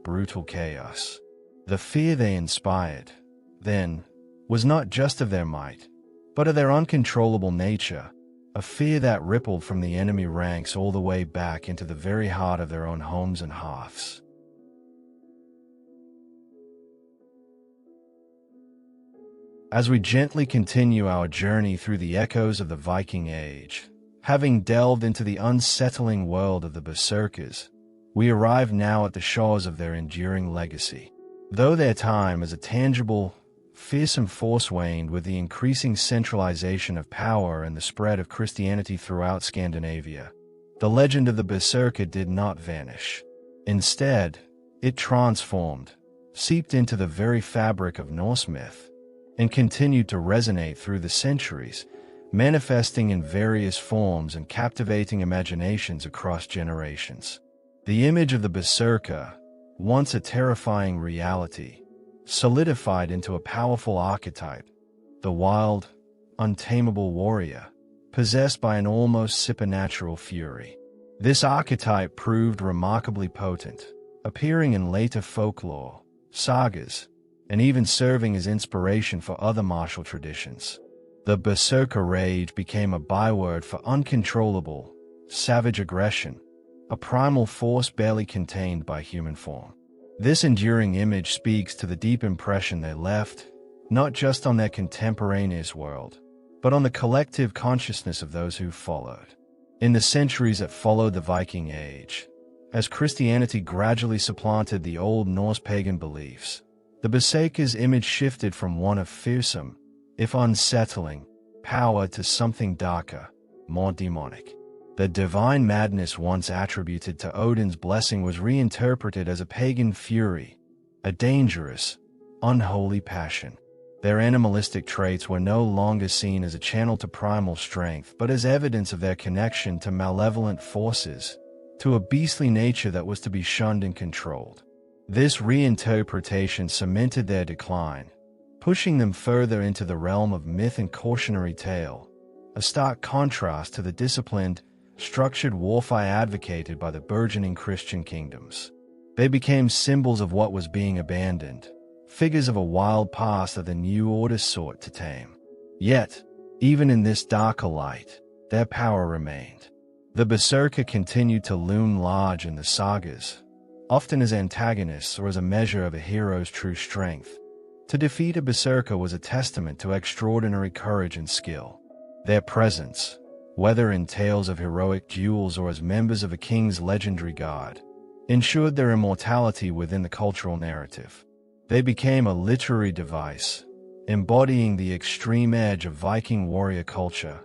Speaker 1: brutal chaos. The fear they inspired, then, was not just of their might, but of their uncontrollable nature, a fear that rippled from the enemy ranks all the way back into the very heart of their own homes and hearths. As we gently continue our journey through the echoes of the Viking Age, having delved into the unsettling world of the berserkers, we arrive now at the shores of their enduring legacy. Though their time as a tangible, fearsome force waned with the increasing centralization of power and the spread of Christianity throughout Scandinavia, the legend of the berserker did not vanish. Instead, it transformed, seeped into the very fabric of Norse myth, and continued to resonate through the centuries, manifesting in various forms and captivating imaginations across generations. The image of the berserker, once a terrifying reality, solidified into a powerful archetype, the wild, untamable warrior, possessed by an almost supernatural fury. This archetype proved remarkably potent, appearing in later folklore, sagas, and even serving as inspiration for other martial traditions. The berserker rage became a byword for uncontrollable, savage aggression, a primal force barely contained by human form. This enduring image speaks to the deep impression they left, not just on their contemporaneous world, but on the collective consciousness of those who followed. In the centuries that followed the Viking Age, as Christianity gradually supplanted the old Norse pagan beliefs, the berserker's image shifted from one of fearsome, if unsettling, power to something darker, more demonic. The divine madness once attributed to Odin's blessing was reinterpreted as a pagan fury, a dangerous, unholy passion. Their animalistic traits were no longer seen as a channel to primal strength, but as evidence of their connection to malevolent forces, to a beastly nature that was to be shunned and controlled. This reinterpretation cemented their decline, pushing them further into the realm of myth and cautionary tale, a stark contrast to the disciplined, structured warfare advocated by the burgeoning Christian kingdoms. They became symbols of what was being abandoned, figures of a wild past that the new order sought to tame. Yet, even in this darker light, their power remained. The berserker continued to loom large in the sagas, often as antagonists or as a measure of a hero's true strength. To defeat a berserker was a testament to extraordinary courage and skill. Their presence, whether in tales of heroic duels or as members of a king's legendary guard, ensured their immortality within the cultural narrative. They became a literary device, embodying the extreme edge of Viking warrior culture,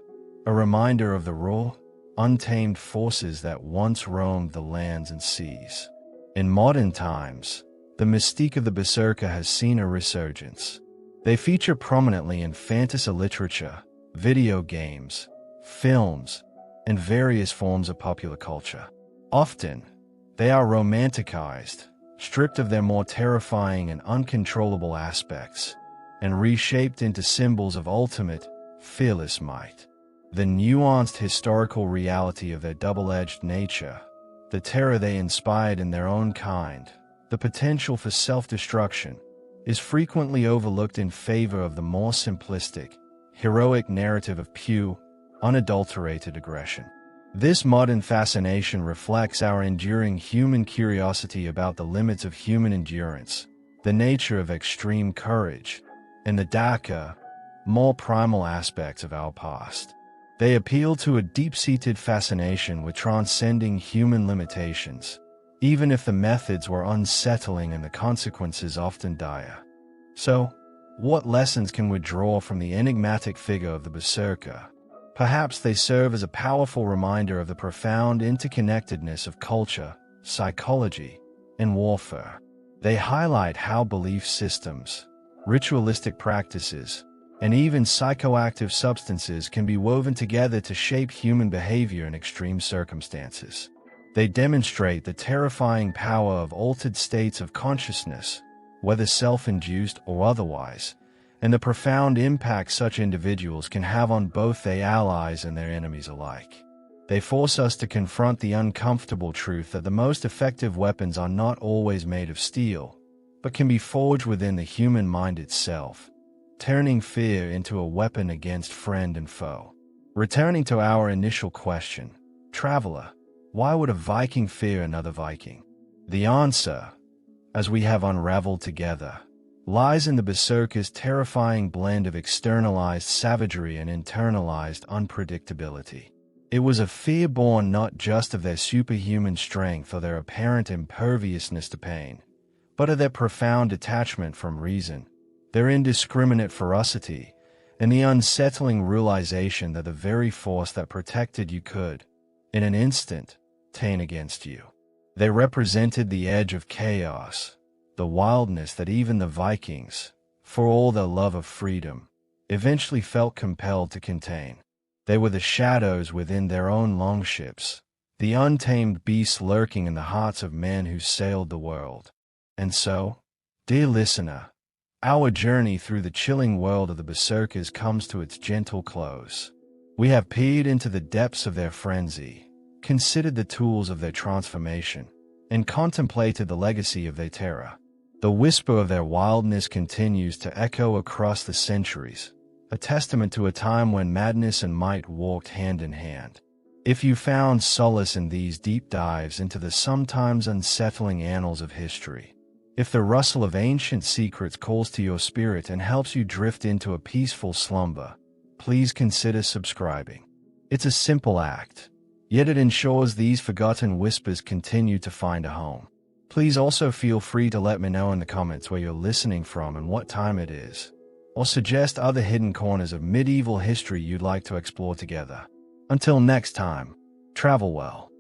Speaker 1: a reminder of the raw, untamed forces that once roamed the lands and seas. In modern times, the mystique of the berserker has seen a resurgence. They feature prominently in fantasy literature, video games, films, and various forms of popular culture. Often, they are romanticized, stripped of their more terrifying and uncontrollable aspects, and reshaped into symbols of ultimate, fearless might. the nuanced historical reality of their double-edged nature, the terror they inspired in their own kind, the potential for self-destruction, is frequently overlooked in favor of the more simplistic, heroic narrative of pure, unadulterated aggression. This modern fascination reflects our enduring human curiosity about the limits of human endurance, the nature of extreme courage, and the darker, more primal aspects of our past. They appeal to a deep-seated fascination with transcending human limitations, even if the methods were unsettling and the consequences often dire. So, what lessons can we draw from the enigmatic figure of the berserker? Perhaps they serve as a powerful reminder of the profound interconnectedness of culture, psychology, and warfare. They highlight how belief systems, ritualistic practices, and even psychoactive substances can be woven together to shape human behavior in extreme circumstances. They demonstrate the terrifying power of altered states of consciousness, whether self-induced or otherwise, and the profound impact such individuals can have on both their allies and their enemies alike. They force us to confront the uncomfortable truth that the most effective weapons are not always made of steel, but can be forged within the human mind itself, turning fear into a weapon against friend and foe. Returning to our initial question, traveler, why would a Viking fear another Viking? The answer, as we have unraveled together, lies in the berserkers' terrifying blend of externalized savagery and internalized unpredictability. It was a fear born not just of their superhuman strength or their apparent imperviousness to pain, but of their profound detachment from reason, their indiscriminate ferocity, and the unsettling realization that the very force that protected you could, in an instant, turn against you. They represented the edge of chaos, the wildness that even the Vikings, for all their love of freedom, eventually felt compelled to contain. They were the shadows within their own longships, the untamed beasts lurking in the hearts of men who sailed the world. And so, dear listener, our journey through the chilling world of the berserkers comes to its gentle close. We have peered into the depths of their frenzy, considered the tools of their transformation, and contemplated the legacy of their terror. The whisper of their wildness continues to echo across the centuries, a testament to a time when madness and might walked hand in hand. If you found solace in these deep dives into the sometimes unsettling annals of history, if the rustle of ancient secrets calls to your spirit and helps you drift into a peaceful slumber, please consider subscribing. It's a simple act, yet it ensures these forgotten whispers continue to find a home. Please also feel free to let me know in the comments where you're listening from and what time it is, or suggest other hidden corners of medieval history you'd like to explore together. Until next time, travel well.